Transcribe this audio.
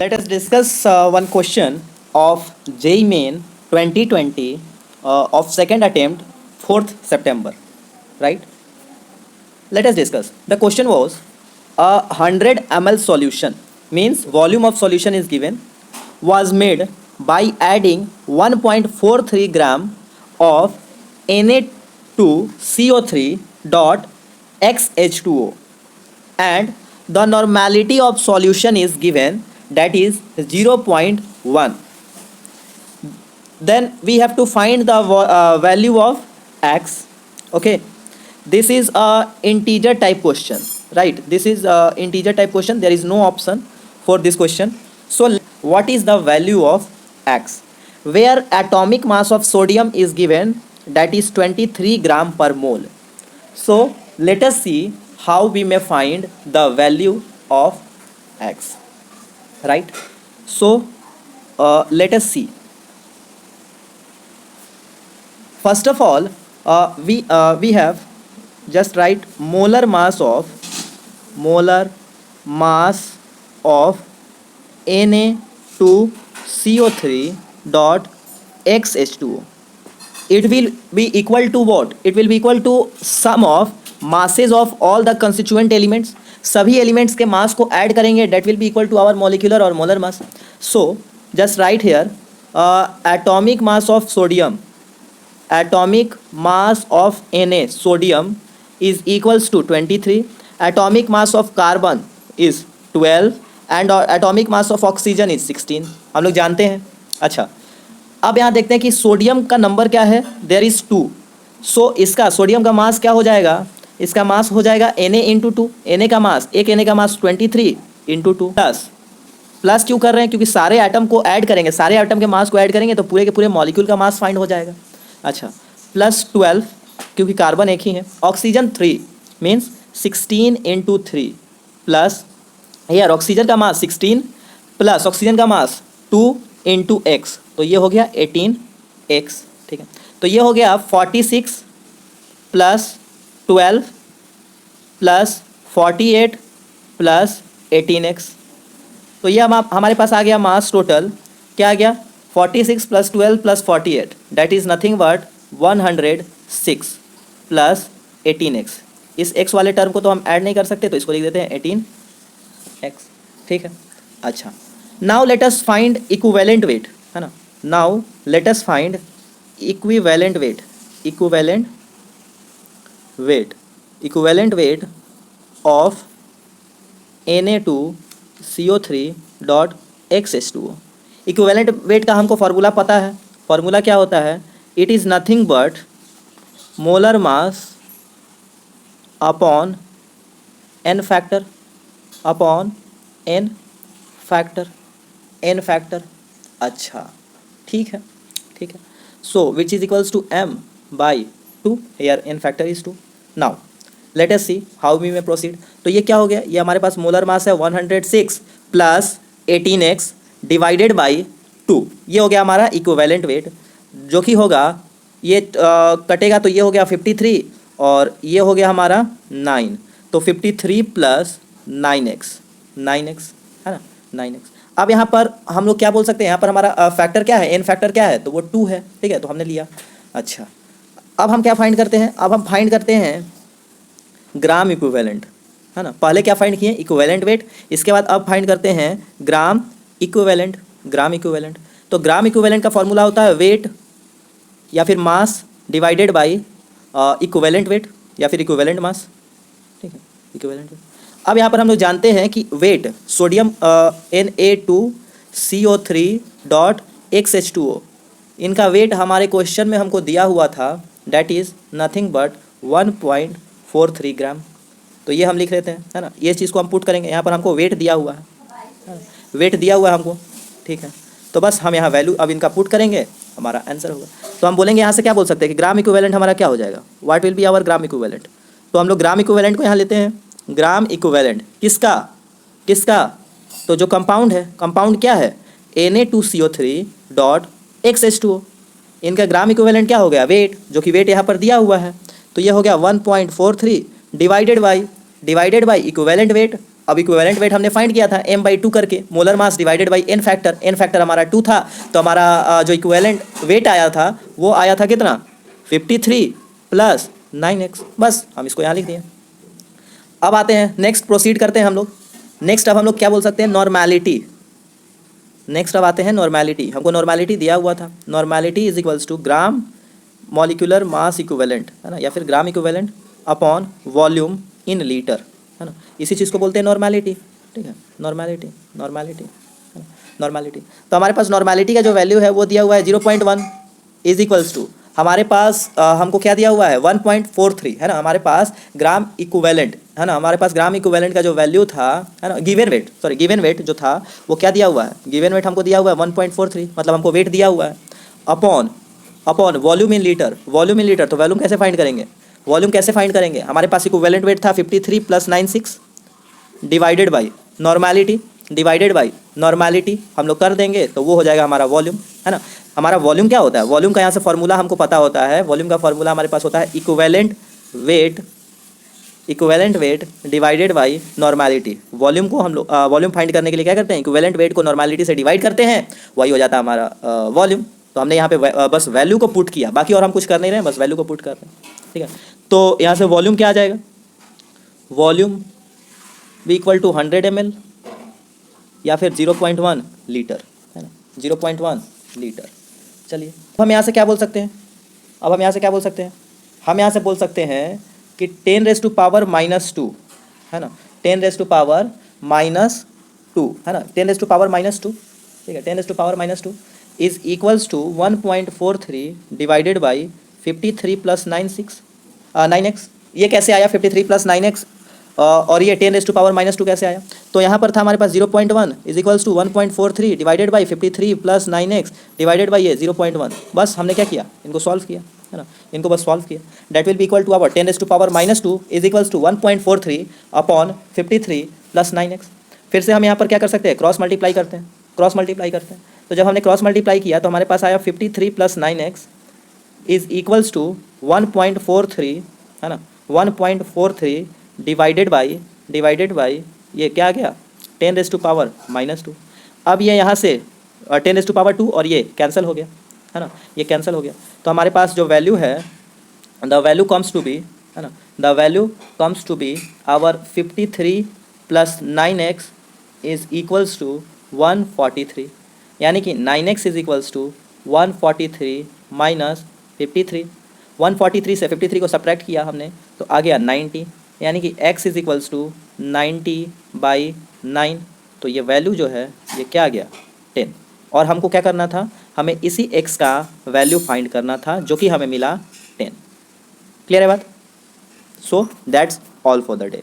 Let us discuss one question of JEE Main 2020 of second attempt 4th September, right? Let us discuss. The question was a 100 ml solution, means volume of solution is given, was made by adding 1.43 gram of Na2CO3 dot XH2O, and the normality of solution is given, that is 0.1. Then we have to find the value of x. Okay, this is a integer type question, right? This is a integer type question. There is no option for this question. So what is the value of x, where atomic mass of sodium is given, that is 23 gram per mole. So let us see how we may find the value of x, right? So let us see. First of all, we have just write molar mass of Na2CO3 dot XH2O. It will be equal to what? It will be equal to sum of masses of all the constituent elements. सभी elements के मास को add करेंगे, that will be equal to our molecular or molar mass. So just write here atomic mass of sodium, atomic mass of Na, sodium, is equals to 23. Atomic mass of carbon is 12 and atomic mass of oxygen is 16. हम लोग जानते हैं. अच्छा, अब यहाँ देखते हैं कि सोडियम का नंबर क्या है, देयर इज 2. सो इसका सोडियम का मास क्या हो जाएगा, इसका मास हो जाएगा Na इंटू 2. Na का मास, एक Na का मास 23 इंटू 2 प्लस क्यों कर रहे हैं, क्योंकि सारे एटम को ऐड करेंगे, सारे एटम के मास को ऐड करेंगे तो पूरे के पूरे मॉलिक्यूल का मास फाइंड हो जाएगा. अच्छा, प्लस 12 क्योंकि कार्बन एक ही है. ऑक्सीजन 3 मीन्स 16 इंटू 3 प्लस यार ऑक्सीजन का मास 16 प्लस ऑक्सीजन का मास 2 इंटू एक्स, तो ये हो गया 18x. ठीक है, तो ये हो गया 46 प्लस 12 प्लस 48 प्लस 18x. तो ये हमारे पास आ गया मास टोटल, क्या आ गया 46 plus 12 plus 48, that is nothing but 106 plus 18x. इस x वाले टर्म को तो हम ऐड नहीं कर सकते, तो इसको लिख देते हैं 18x. ठीक है, अच्छा, now let us find equivalent weight, है ना. Now let us find equivalent weight, equivalent weight of Na2CO3 dot XH2O. Equivalent weight का हमको फार्मूला पता है. फार्मूला क्या होता है, it is nothing but molar mass upon n factor, upon n factor. अच्छा, ठीक है. So which is equals to m by 2. Here n factor is 2. Now let us see how we में proceed. तो ये क्या हो गया, ये हमारे पास मोलर मास है 106 प्लस 18x डिवाइडेड बाई 2. ये हो गया हमारा इक्विवेलेंट वेट, जो कि होगा ये कटेगा तो ये हो गया 53 और ये हो गया हमारा 9, तो 53 प्लस 9x है ना, 9x. अब यहाँ पर हम लोग क्या बोल सकते हैं, यहाँ पर हमारा फैक्टर क्या है, n फैक्टर क्या है, तो वो 2 है. ठीक है, तो हमने लिया. अच्छा, अब हम क्या फाइंड करते हैं, अब हम फाइंड करते हैं ग्राम इक्विवेलेंट, है ना. पहले क्या फाइंड किए, इक्विवेलेंट वेट, इसके बाद अब फाइंड करते हैं ग्राम इक्विवेलेंट. तो ग्राम इक्विवेलेंट का फॉर्मूला होता है वेट या फिर mass divided by equivalent weight या फिर इक्विवेलेंट मास. ठीक है, इक्विवेलेंट वेट. अब यहाँ पर हम लोग जानते हैं कि wait sodium Na2CO3 dot XH2O, इनका वेट हमारे क्वेश्चन में हमको दिया हुआ था, डैट इज़ नथिंग बट 1.43 ग्राम. तो ये हम लिख लेते हैं, है ना. ये चीज़ को हम पुट करेंगे, यहाँ पर हमको वेट दिया हुआ है, वेट दिया हुआ है हमको. ठीक है, तो बस हम यहाँ वैल्यू अब इनका पुट करेंगे, हमारा आंसर होगा. तो हम बोलेंगे यहाँ से क्या बोल सकते हैं कि ग्राम इक्विवेलेंट हमारा क्या हो जाएगा, what will be our gram equivalent. तो हम लोग ग्राम इक्विवेलेंट को यहाँ लेते हैं. ग्राम इक्विवेलेंट किसका, तो जो कंपाउंड है, कंपाउंड क्या है Na2CO3 डॉट XH2O. इनका ग्राम इक्विवेलेंट क्या हो गया, वेट, जो कि वेट यहाँ पर दिया हुआ है. तो ये हो गया 1.43 डिवाइडेड बाई इक्विवेलेंट वेट अब इक्विवेलेंट वेट हमने फाइंड किया था m/2 करके, molar mass divided by n factor हमारा 2 था, तो हमारा जो इक्विवेलेंट वेट आया था वो आया था कितना 53 प्लस 9x। बस हम इसको यहाँ लिख दिए। अब आते हैं नेक्स्ट, प्रोसीड करते हैं हम लोग। नेक्स्ट अब हम लोग क्या बोल सकते हैं, नॉर्मेलिटी। नेक्स्ट अब आते हैं नॉर्मेलिटी। हमको नॉर्मेलिटी दिया हुआ था, normality is equals to gram molecular mass equivalent, है ना, या फिर gram equivalent upon volume in litre, है ना। इसी चीज़ को बोलते हैं नॉर्मेलिटी, ठीक है, नॉर्मेलिटी नॉर्मेलिटी। तो हमारे पास नॉर्मेलिटी का जो वैल्यू है वो दिया हुआ है 0.1 इज इक्वल्स टू, हमारे पास हमको क्या दिया हुआ है 1.43, है ना। हमारे पास ग्राम इक्विवेलेंट, है ना, हमारे पास ग्राम इक्विवेलेंट का जो वैल्यू था, है ना, गिवन वेट जो था वो क्या दिया हुआ है, गिवन वेट हमको दिया हुआ है 1.43, मतलब हमको वेट दिया हुआ है, अपॉन वॉल्यूम इन लीटर। तो वॉल्यूम कैसे फाइंड करेंगे, हमारे पास इक्विवेलेंट वेट था 53 प्लस 96 डिवाइडेड बाई नॉर्मेलिटी हम लोग कर देंगे तो वो हो जाएगा हमारा वॉल्यूम, है ना। हमारा वॉल्यूम क्या होता है, वॉल्यूम का यहाँ से फॉर्मूला हमको पता होता है, वॉल्यूम का फॉर्मूला हमारे पास होता है equivalent weight divided by normality. Volume को हम लोग वॉल्यूम फाइंड करने के लिए क्या करते हैं, इक्विवेलेंट वेट को नॉर्मेलिटी से डिवाइड करते हैं, वही हो जाता है हमारा वॉल्यूम। तो हमने यहाँ पे बस वैल्यू को पुट किया, बाकी और हम कुछ कर नहीं रहे हैं, बस वैल्यू को पुट कर रहे हैं, ठीक है। तो यहाँ से वॉल्यूम क्या आ जाएगा, वॉल्यूम भी इक्वल टू 100 ml या फिर 0.1 लीटर, है ना, 0.1 लीटर। चलिए अब हम यहाँ से क्या बोल सकते हैं, हम यहाँ से बोल सकते हैं कि 10⁻⁻², है ना, 10⁻⁻², है ना, 10⁻⁻², ठीक है, 10⁻⁻² is equals to 1.43 divided by 53 plus 9x। ये कैसे आया 53 प्लस 9x और ये 10⁻⁻² कैसे आया, तो यहाँ पर था हमारे पास 0.1 is equals to 1.43 divided by 53 plus 9x divided by ये 0.1। बस हमने क्या किया, इनको सॉल्व किया, है ना, इनको बस सॉल्व किया। That will be equal to our 10⁻⁻² is equals to 1.43 upon 53 plus 9x। फिर से हम यहाँ पर क्या कर सकते हैं, क्रॉस मल्टीप्लाई करते हैं। तो जब हमने क्रॉस मल्टीप्लाई किया तो हमारे पास आया 53 plus 9x is equals to 1.43, है ना, 1.43 डिवाइडेड बाई ये क्या आ गया 10⁻⁻²। अब ये यहाँ से 10⁻² और ये कैंसिल हो गया, है ना, ये कैंसिल हो गया। तो हमारे पास जो वैल्यू है, the value comes to be, है ना, the value comes to be our 53 plus 9x is equals to 143, यानी कि 9x is equals to 143 minus 53। 143 से 53 को सब्ट्रैक्ट किया हमने तो आ गया 90, यानी कि x इज इक्वल्स टू 90/9। तो ये वैल्यू जो है ये क्या आ गया 10, और हमको क्या करना था, हमें इसी x का वैल्यू फाइंड करना था जो कि हमें मिला 10। क्लियर है बात? So that's all for the day.